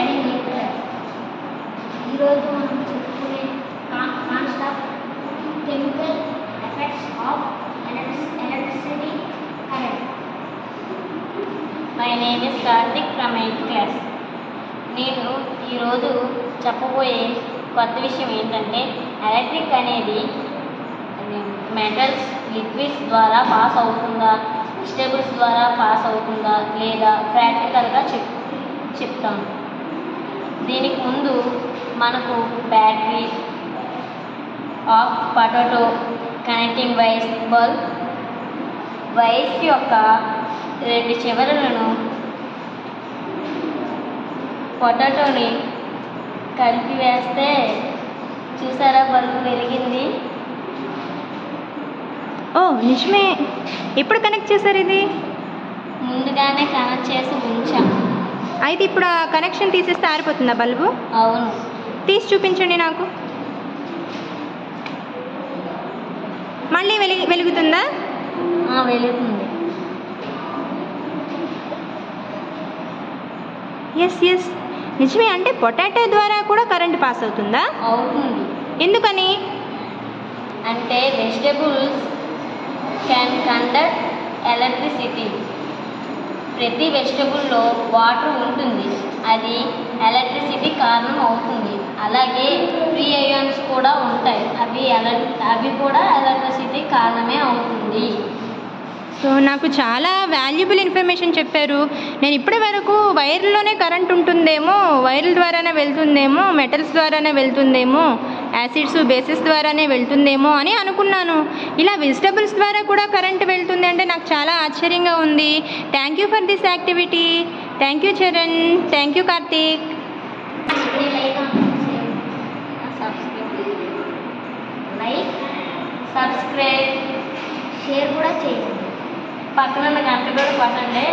Daddy ఏ class. ఈరోజు మనం చెప్పుకునే concept chemical effects of electricity current. My name is Karthik from 8th class. నేను ఈరోజు చెప్పబోయే కొత్త విషయం ఏంటంటే ఎలక్ట్రిక్ అనేది మెటల్స్ లిక్విడ్స్ ద్వారా పాస్ అవుతుందా, వెజిటేబుల్స్ ద్వారా పాస్ అవుతుందా లేదా ప్రాక్టికల్గా చెప్తాను. దీనికి ముందు మనకు battery of potato connecting wires యొక్క 2 చివరలను పొటాటోని కలిపి వేస్తే చూసారా బల్బు వెలిగింది. ఓ నిజమే. ఎప్పుడు కనెక్ట్ చేశారు ఇది? ముందుగానే కనెక్ట్ చేసి ఉంచాం. అయితే ఇప్పుడు ఆ కనెక్షన్ తీసేస్తే ఆరిపోతుందా బల్బు? అవును. తీసి చూపించండి నాకు. మళ్ళీ వెలుగుతుందా? వెలుగుతుంది. ఎస్ నిజమే. అంటే పొటాటో ద్వారా కూడా కరెంట్ పాస్ అవుతుందా? అవుతుంది. ఎందుకని? అంటే వెజిటేబుల్స్ క్యాన్ కండక్ట్ ఎలక్ట్రిసిటీ. ప్రతి వెజిటబుల్లో వాటర్ ఉంటుంది, అది ఎలక్ట్రిసిటీ కారణం అవుతుంది. అలాగే ఫ్రీ అయాన్స్ కూడా ఉంటాయి, అవి కూడా ఎలక్ట్రిసిటీ కారణమే అవుతుంది. సో నాకు చాలా వాల్యుబుల్ ఇన్ఫర్మేషన్ చెప్పారు. నేను ఇప్పటి వరకు వైర్లోనే కరెంట్ ఉంటుందేమో, వైర్ల ద్వారానే వెళ్తుందేమో, మెటల్స్ ద్వారానే వెళ్తుందేమో, యాసిడ్స్ బేసిస్ ద్వారానే వెళ్తుందేమో అని అనుకున్నాను. ఇలా వెజిటబుల్స్ ద్వారా కూడా కరెంట్ వెళ్తుంది అంటే నాకు చాలా ఆశ్చర్యంగా ఉంది. Thank you for this activity. Thank you Charan. Thank you Karthik. Like, subscribe, share కూడా చేయండి. పక్కన గంట కూడా కొట్టండి.